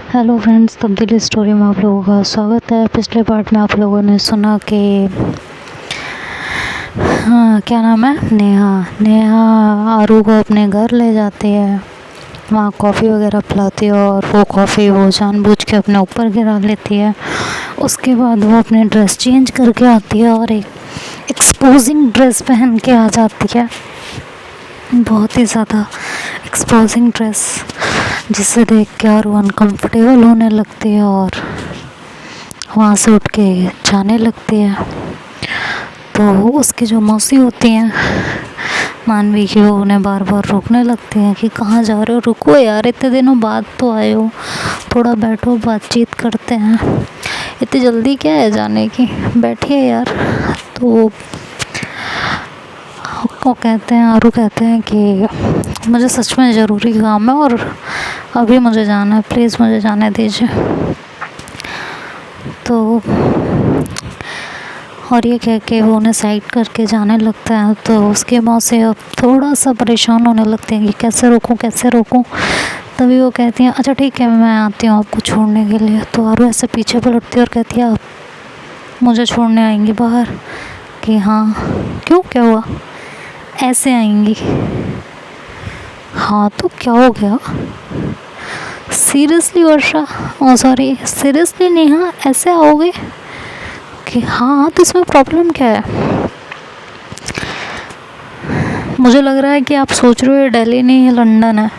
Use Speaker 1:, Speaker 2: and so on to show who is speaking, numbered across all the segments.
Speaker 1: Hello friends, तब्दीली story में आप लोगों का स्वागत है। पिछले पार्ट में आप लोगों ने सुना कि क्या नाम है, नेहा आरू को अपने घर ले जाती है, वहाँ कॉफ़ी वगैरह पिलाती है और वो कॉफ़ी वो जानबूझ के अपने ऊपर गिरा लेती है। उसके बाद वो अपने ड्रेस चेंज करके आती है और एक एक्सपोजिंग ड्रेस पहन के आ जाती है, बहुत ही ज़्यादा एक्सपोजिंग ड्रेस, जिसे देख के और वो अनकम्फर्टेबल होने लगती है और वहाँ से उठ के जाने लगती है। तो उसकी जो मौसी होती हैं मानवी की, वो उन्हें बार बार रोकने लगती हैं कि कहाँ जा रहे हो, रुको यार, इतने दिनों बाद तो आए हो, थोड़ा बैठो, बातचीत करते हैं, इतनी जल्दी क्या है जाने की, बैठिए यार। तो वो कहते हैं, आरू कहते हैं कि मुझे सच में ज़रूरी काम है और अभी मुझे जाना है, प्लीज़ मुझे जाने दीजिए। तो और ये कह के वो उन्हें साइड करके जाने लगता है। तो उसके मौसी अब थोड़ा सा परेशान होने लगते हैं कि कैसे रोकूं। तभी वो कहती हैं, अच्छा ठीक है, मैं आती हूँ आपको छोड़ने के लिए। तो आरू ऐसे पीछे पलटती है और कहती है, आप मुझे छोड़ने आएंगी बाहर? कि हाँ, क्यों, क्या हुआ? ऐसे आएंगी? हाँ तो क्या हो गया? सीरियसली वर्षा, सॉरी सीरियसली नेहा, ऐसे आओगे? कि हाँ तो इसमें प्रॉब्लम क्या है? मुझे लग रहा है कि आप सोच रहे हो ये दिल्ली नहीं है, लंदन है,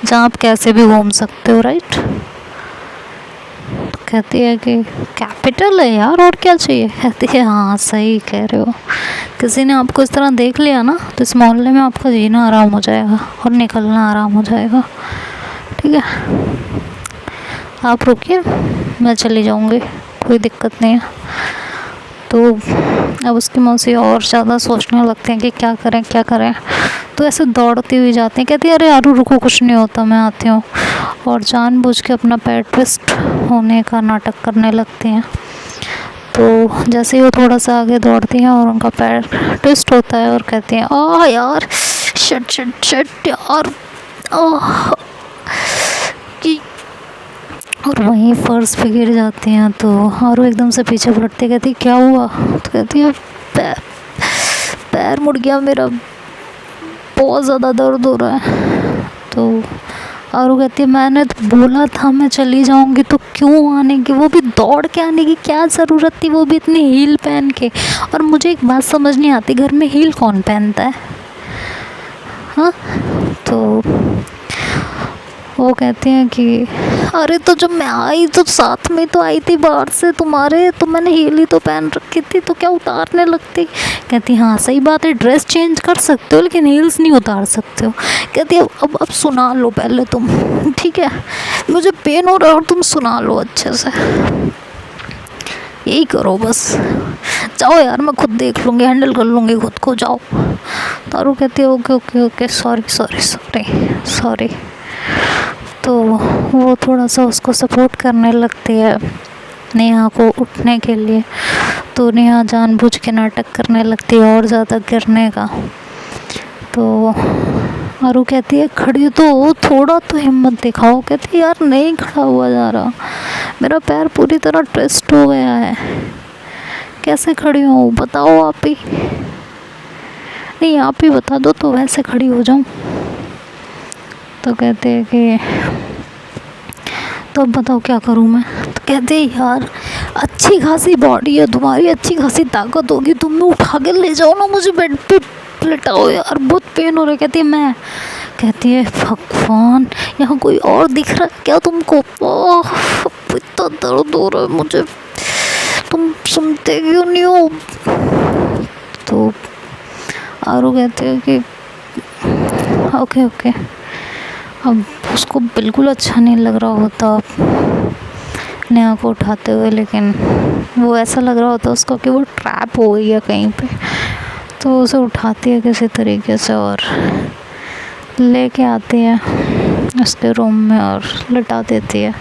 Speaker 1: जहाँ आप कैसे भी घूम सकते हो, राइट? तो कहती है कि कैपिटल है यार, और क्या चाहिए? कहती है हाँ सही कह रहे हो, किसी ने आपको इस तरह देख लिया ना तो इस मोहल्ले में आपका जीना आराम हो जाएगा और निकलना आराम हो जाएगा। ठीक है, आप रुकिए, मैं चली जाऊँगी, कोई दिक्कत नहीं है। तो अब उसकी मौसी और ज़्यादा सोचने लगते हैं कि क्या करें। तो ऐसे दौड़ती हुई जाती हैं, कहती है अरे आरू रुको, कुछ नहीं होता, मैं आती हूँ। और जानबूझ के अपना पैर ट्विस्ट होने का नाटक करने लगती हैं। तो जैसे ही वो थोड़ा सा आगे दौड़ती हैं और उनका पैर ट्विस्ट होता है और कहती हैं, आह यार, शट यार, आह की। और वहीं फर्श पे गिर जाती हैं। तो और वो एकदम से पीछे पलटती, कहती क्या हुआ? तो कहती है पैर मुड़ गया मेरा, बहुत ज़्यादा दर्द हो रहा है। तो और वो कहती है मैंने तो बोला था मैं चली जाऊंगी, तो क्यों आने की, वो भी दौड़ के आने की क्या ज़रूरत थी, वो भी इतनी हील पहन के। और मुझे एक बात समझ नहीं आती, घर में हील कौन पहनता है? हाँ, तो वो कहते हैं कि अरे तो जब मैं आई तो साथ में तो आई थी बाहर से तुम्हारे, तो मैंने हील ही तो पहन रखी थी, तो क्या उतारने लगती? कहती हाँ सही बात है, ड्रेस चेंज कर सकते हो लेकिन हील्स नहीं उतार सकते हो। कहती है अब सुना लो पहले तुम, ठीक है, मुझे पेन हो रहा है और तुम सुना लो अच्छे से, यही करो बस, जाओ यार, मैं खुद देख लूँगी, हैंडल कर लूँगी खुद को, जाओ। तारू कहती है ओके, सॉरी। तो वो थोड़ा सा उसको सपोर्ट करने लगती है नेहा को उठने के लिए। तो नेहा जानबूझ के नाटक करने लगती है और ज़्यादा गिरने का। तो आरू कहती है खड़ी तो हो, थोड़ा तो हिम्मत दिखाओ। कहती है यार नहीं खड़ा हुआ जा रहा, मेरा पैर पूरी तरह ट्विस्ट हो गया है, कैसे खड़ी हूँ बताओ आप ही। नहीं आप ही बता दो तो वैसे खड़ी हो जाऊँ। तो कहते हैं कि तो अब बताओ क्या करूँ मैं? तो कहते हैं यार अच्छी खासी बॉडी है तुम्हारी, अच्छी खासी ताकत होगी, तुम में उठा के ले जाओ ना, मुझे बेड पे लेटाओ यार, बहुत पेन हो रहा है। कहती है मैं, कहती है भगवान, यहाँ कोई और दिख रहा है क्या तुमको? ओह इतना दर्द हो रहा है मुझे, तुम सुनते क्यों नहीं हो? तो आरू कहते हैं कि ओके। अब उसको बिल्कुल अच्छा नहीं लग रहा होता नेहा को उठाते हुए, लेकिन वो ऐसा लग रहा होता उसको कि वो ट्रैप हो गई है कहीं पे। तो उसे उठाती है किसी तरीके से और लेके आती है उसके रूम में और लिटा देती है।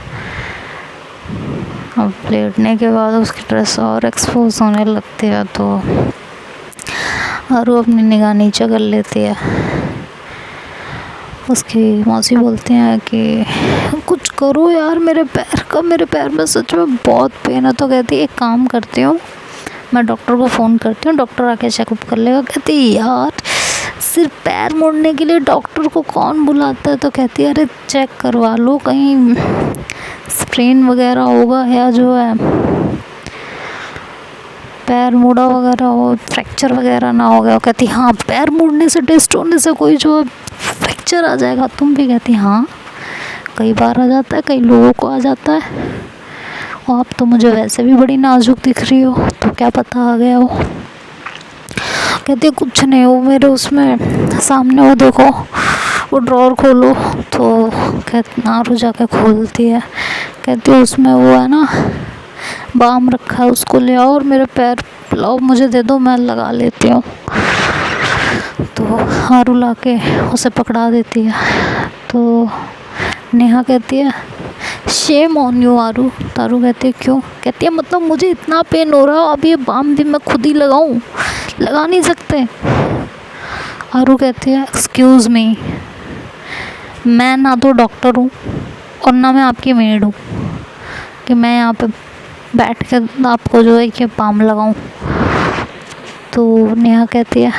Speaker 1: अब लेटने के बाद उसकी ड्रेस और एक्सपोज होने लगती है। तो और वो अपनी निगाह नीचे कर लेती है उसकी मौसी बोलती हैं कि कुछ करो यार मेरे पैर में सच में बहुत पेन है। तो कहती है एक काम करती हूँ, मैं डॉक्टर को फ़ोन करती हूँ, डॉक्टर आके चेकअप कर लेगा। कहती है यार सिर्फ पैर मोड़ने के लिए डॉक्टर को कौन बुलाता है। तो कहती है अरे चेक करवा लो, कहीं स्प्रेन वगैरह होगा या जो है पैर मुड़ा वगैरह हो, फ्रैक्चर वगैरह ना हो गया। कहती हाँ पैर मुड़ने से, टेस्ट होने से कोई जो फ्रैक्चर आ जाएगा। तुम भी कहती हाँ कई बार आ जाता है, कई लोगों को आ जाता है, और आप तो मुझे वैसे भी बड़ी नाजुक दिख रही हो, तो क्या पता आ गया हो। कहती कुछ नहीं, वो मेरे उसमें सामने वो देखो वो ड्रॉर खोलो। तो कहती नारू जाके खोलती है, कहती उसमें वो है ना बाम रखा है, उसको ले आओ और मेरे पैर लाओ, मुझे दे दो, मैं लगा लेती हूँ। तो आरू ला के उसे पकड़ा देती है। तो नेहा कहती है शेम ऑन यू आरू। तारू कहती है क्यों। कहती है मतलब मुझे इतना पेन हो रहा है, अब ये बाम भी मैं खुद ही लगाऊं, लगा नहीं सकते। आरू कहती है एक्सक्यूज़ मी, मैं ना तो डॉक्टर हूँ और ना मैं आपकी मेड हूँ कि मैं यहाँ पे बैठ कर आपको जो है कि बाम लगाऊं। तो नेहा कहती है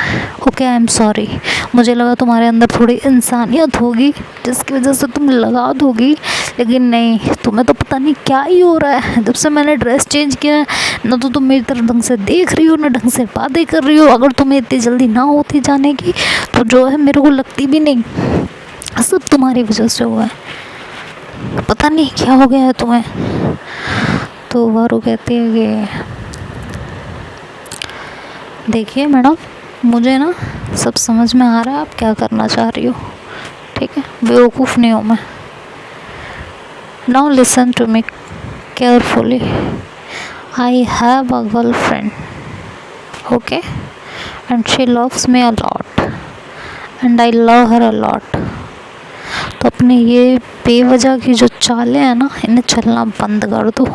Speaker 1: ओके आई एम सॉरी, मुझे लगा तुम्हारे अंदर थोड़ी इंसानियत होगी जिसकी वजह से तुम लगा दोगी, लेकिन नहीं, तुम्हें तो पता नहीं क्या ही हो रहा है। जब से मैंने ड्रेस चेंज किया है ना तो तुम मेरी तरफ ढंग से देख रही हो ना ढंग से बातें कर रही हो। अगर तुम्हें इतनी जल्दी ना होती जाने की तो जो है मेरे को लगती भी नहीं, सब तुम्हारी वजह से हुआ है, पता नहीं क्या हो गया है तुम्हें। तो वारू कहती है कि देखिए मैडम, मुझे ना सब समझ में आ रहा है आप क्या करना चाह रही हो, ठीक है, बेवकूफ़ नहीं हूँ मैं। Now listen to me carefully, I have a girlfriend, okay, and she loves me a lot and I love her a lot. तो अपने ये बेवजह की जो चालें हैं ना, इन्हें चलना बंद कर दो।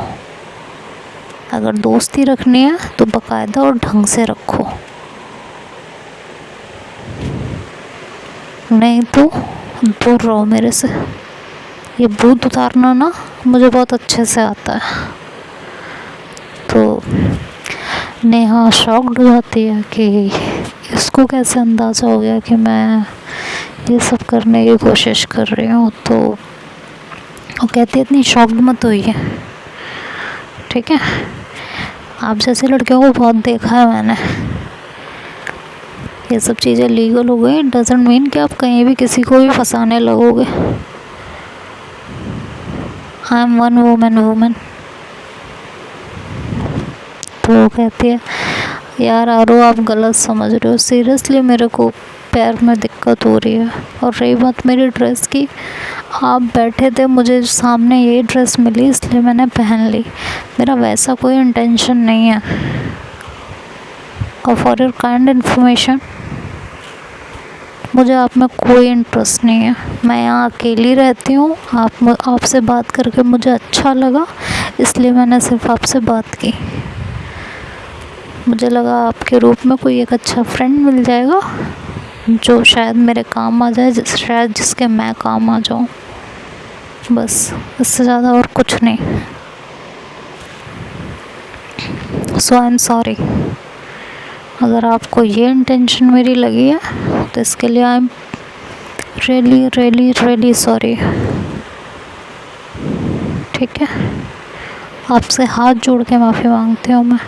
Speaker 1: अगर दोस्ती रखनी है तो बाकायदा और ढंग से रखो, नहीं तो दूर रहो मेरे से। ये भूत उतारना ना मुझे बहुत अच्छे से आता है। तो नेहा शॉक्ड हो जाती है कि इसको कैसे अंदाज़ा हो गया कि मैं ये सब करने की कोशिश कर रही हूँ। तो वो कहती है इतनी शॉक्ड मत होइए, ठीक है, आप जैसे लड़कियों को बहुत देखा है मैंने। ये सब चीज़ें लीगल हो गई डजंट मीन कि आप कहीं भी किसी को भी फंसाने लगोगे। I am one woman. तो वो कहती है यार आरो आप गलत समझ रहे हो, सीरियसली मेरे को पैर में दिक्कत हो रही है। और रही बात मेरी ड्रेस की, आप बैठे थे, मुझे सामने ये ड्रेस मिली इसलिए मैंने पहन ली, मेरा वैसा कोई इंटेंशन नहीं है। और फॉर योर काइंड इन्फॉर्मेशन, मुझे आप में कोई इंटरेस्ट नहीं है, मैं यहाँ अकेली रहती हूँ, आपसे बात करके मुझे अच्छा लगा इसलिए मैंने सिर्फ आपसे बात की। मुझे लगा आपके रूप में कोई एक अच्छा फ्रेंड मिल जाएगा जो शायद मेरे काम आ जाए, शायद जिसके मैं काम आ जाऊँ, बस इससे ज़्यादा और कुछ नहीं। सो आई एम सॉरी, अगर आपको ये इंटेंशन मेरी लगी है तो इसके लिए आई एम रियली सॉरी, ठीक है, आपसे हाथ जोड़ के माफ़ी मांगती हूँ।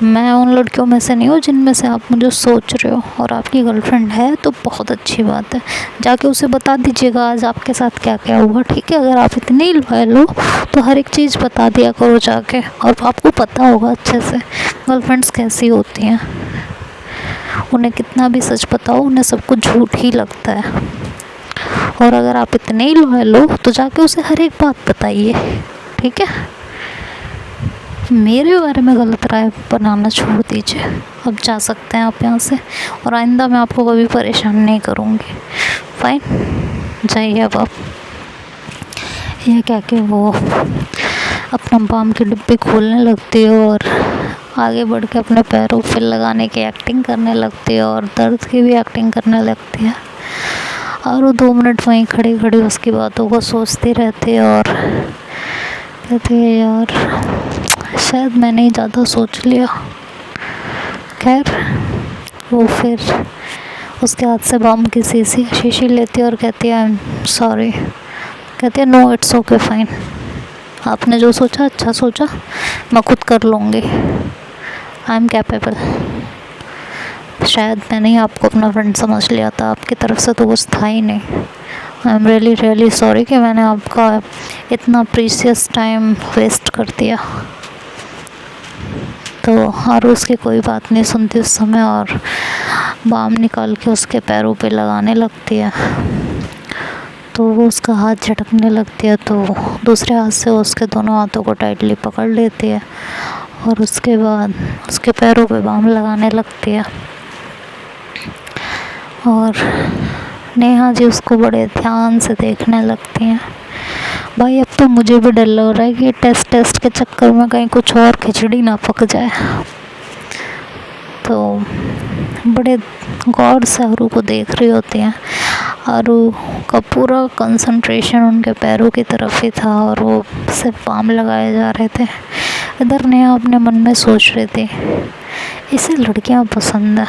Speaker 1: मैं उन लड़कियों में से नहीं हूँ जिनमें से आप मुझे सोच रहे हो। और आपकी गर्लफ्रेंड है तो बहुत अच्छी बात है, जाके उसे बता दीजिएगा आज आपके साथ क्या क्या हुआ, ठीक है। अगर आप इतने लॉयल हो तो हर एक चीज़ बता दिया करो जाके, और आपको पता होगा अच्छे से गर्लफ्रेंड्स कैसी होती हैं, उन्हें कितना भी सच पता हो उन्हें सब कुछ झूठ ही लगता है। और अगर आप इतने ही लॉयल हो तो जाके उसे हर एक बात बताइए, ठीक है। मेरे बारे में गलत राय बनाना छोड़ दीजिए, अब जा सकते हैं आप यहाँ से, और आइंदा मैं आपको कभी परेशान नहीं करूँगी, फाइन, जाइए अब आप। ये क्या कि वो अपना बाम की डिब्बी खोलने लगती है और आगे बढ़ के अपने पैरों पे लगाने की एक्टिंग करने लगती है और दर्द की भी एक्टिंग करने लगती है। और वो 2 मिनट वहीं खड़ी खड़ी उसकी बातों को सोचती रहती है और कहती है यार शायद मैंने ही ज़्यादा सोच लिया। खैर वो फिर उसके हाथ से बम की शीशी लेती है और कहती है आई एम सॉरी। कहती है नो इट्स ओके फाइन, आपने जो सोचा अच्छा सोचा, मैं खुद कर लूँगी, आई एम कैपेबल। शायद मैंने ही आपको अपना फ्रेंड समझ लिया था, आपकी तरफ से तो कुछ था ही नहीं। I am really really sorry कि मैंने आपका इतना प्रीशियस टाइम वेस्ट कर दिया। तो और उसकी कोई बात नहीं सुनती उस समय और बाम निकाल के उसके पैरों पे लगाने लगती है। तो वो उसका हाथ झटकने लगती है तो दूसरे हाथ से उसके दोनों हाथों को टाइटली पकड़ लेती है और उसके बाद उसके पैरों पे बाम लगाने लगती है। और नेहा जी उसको बड़े ध्यान से देखने लगती हैं। भाई अब तो मुझे भी डर लग रहा है कि टेस्ट के चक्कर में कहीं कुछ और खिचड़ी ना पक जाए। तो बड़े गौर से आरू को देख रही होती हैं। आरू का पूरा कंसंट्रेशन उनके पैरों की तरफ ही था और वो सिर्फ बाम लगाए जा रहे थे। इधर नेहा अपने मन में सोच रही थी इसे लड़कियां पसंद है,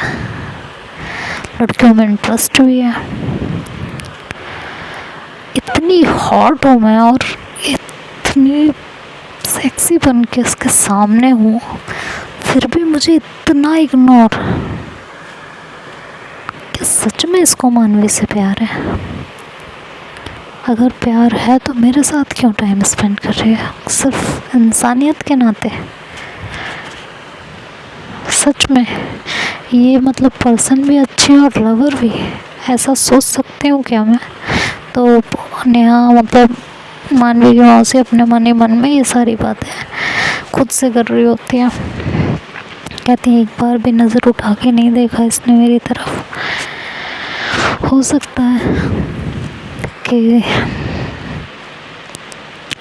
Speaker 1: लड़कियों में इंटरेस्ट भी है, इतनी हॉट हूँ मैं और इतनी सेक्सी बन के उसके सामने हूँ, फिर भी मुझे इतना इग्नोर। क्या सच में इसको मानवी से प्यार है? अगर प्यार है तो मेरे साथ क्यों टाइम स्पेंड कर रही है? सिर्फ इंसानियत के नाते? सच में ये मतलब पर्सन भी अच्छी और लवर भी, ऐसा सोच सकती हूँ क्या मैं? तो नेहा मतलब मानवी की मौसी अपने मन ही मन में ये सारी बातें खुद से कर रही होती हैं। कहती है एक बार भी नज़र उठा के नहीं देखा इसने मेरी तरफ। हो सकता है कि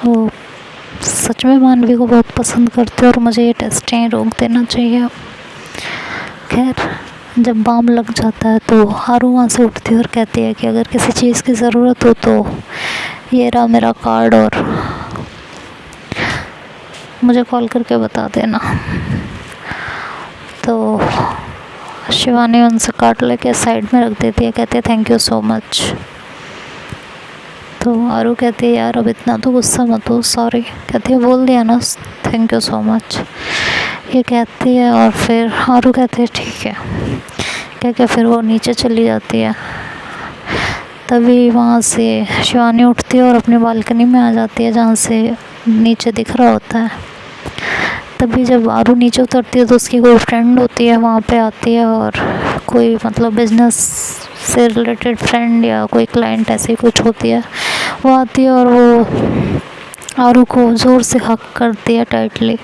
Speaker 1: वो सच में मानवी को बहुत पसंद करते और मुझे ये टेस्ट यहीं रोक देना चाहिए। खैर जब बाम लग जाता है तो आरू वहाँ से उठती है और कहती है कि अगर किसी चीज़ की ज़रूरत हो तो ये रहा मेरा कार्ड और मुझे कॉल करके बता देना। तो शिवानी उनसे कार्ड लेके साइड में रख देती है, कहती है थैंक यू सो मच। तो आरू कहती है यार अब इतना तो गुस्सा मत हो, सॉरी। कहती है बोल दिया ना थैंक यू सो मच, ये कहती है। और फिर आरू कहती है ठीक है कह के फिर वो नीचे चली जाती है। तभी वहाँ से शिवानी उठती है और अपनी बालकनी में आ जाती है जहाँ से नीचे दिख रहा होता है। तभी जब आरू नीचे उतरती है तो उसकी कोई फ्रेंड होती है वहाँ पे आती है और कोई मतलब बिजनेस से रिलेटेड फ्रेंड या कोई क्लाइंट ऐसी कुछ होती है, वो आती है और वो आरू को ज़ोर से हक करती है टाइटली।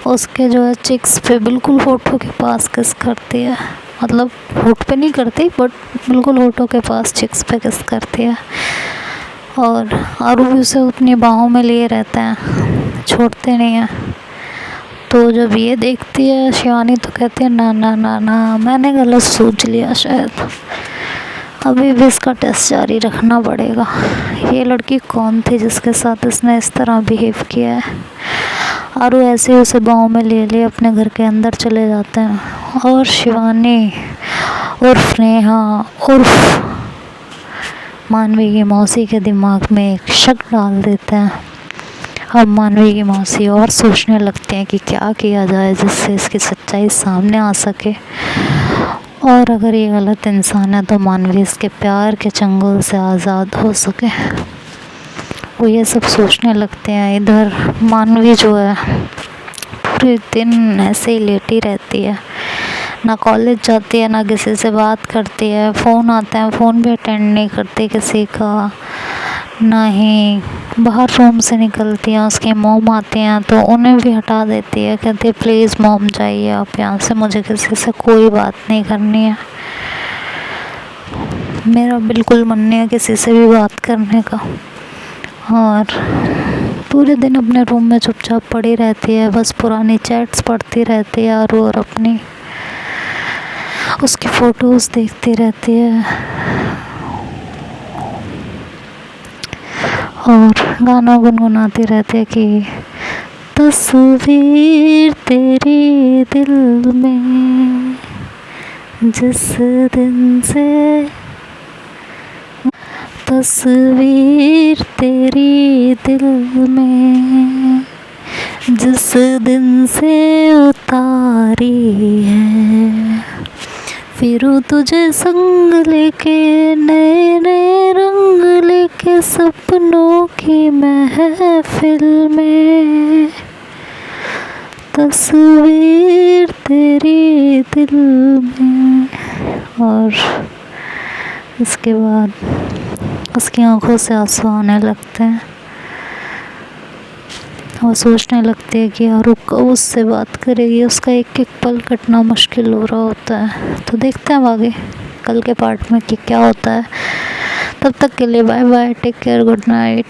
Speaker 1: उसके जो है चिक्स पे बिल्कुल होठों के पास किस करती है, मतलब होठ पे नहीं करती बट बिल्कुल होठों के पास चिक्स पे किस करती है। और आरू भी उसे अपनी बाहों में लिए रहते हैं, छोड़ते नहीं हैं। तो जब ये देखती है शिवानी तो कहती है ना ना ना ना मैंने गलत सोच लिया, शायद अभी भी इसका टेस्ट जारी रखना पड़ेगा। ये लड़की कौन थी जिसके साथ इसने इस तरह बिहेव किया है? आरू ऐसे ही उसे बाहों में ले ले अपने घर के अंदर चले जाते हैं और शिवानी उर्फ नेहा उर्फ मानवी की मौसी के दिमाग में एक शक डाल देते हैं। अब मानवी की मौसी और सोचने लगते हैं कि क्या किया जाए जिससे इसकी सच्चाई सामने आ सके, और अगर ये गलत इंसान है तो मानवी इसके प्यार के चंगुल से आज़ाद हो सके। वो ये सब सोचने लगते हैं। इधर मानवी जो है पूरे दिन ऐसे ही लेटी रहती है, ना कॉलेज जाती है ना किसी से बात करती है, फ़ोन आते हैं फ़ोन भी अटेंड नहीं करती किसी का, ना ही बाहर रूम से निकलती हैं। उसकी मॉम आती हैं तो उन्हें भी हटा देती है, कहती है प्लीज़ मॉम जाइए आप यहाँ से, मुझे किसी से कोई बात नहीं करनी है, मेरा बिल्कुल मन नहीं है किसी से भी बात करने का। और पूरे दिन अपने रूम में चुपचाप पड़ी रहती है, बस पुरानी चैट्स पढ़ती रहती है और अपनी उसकी फ़ोटोज़ देखती रहती है। और गाना गुनगुनाती रहती है कि तस्वीर तेरी दिल में जिस दिन से, तस्वीर तेरी दिल में जिस दिन से उतारी है, फिरूं तुझे संग लेके नए नए रंग लेके सपनों की महफिल में, तस्वीर तेरी दिल में। और इसके बाद उसकी आंखों से आंसू आने लगते हैं। वो सोचने लगती है कि यार वो कब उससे बात करेगी, उसका एक एक पल कटना मुश्किल हो रहा होता है। तो देखते हैं अब आगे कल के पार्ट में कि क्या होता है। तब तक के लिए bye bye, take care, good night.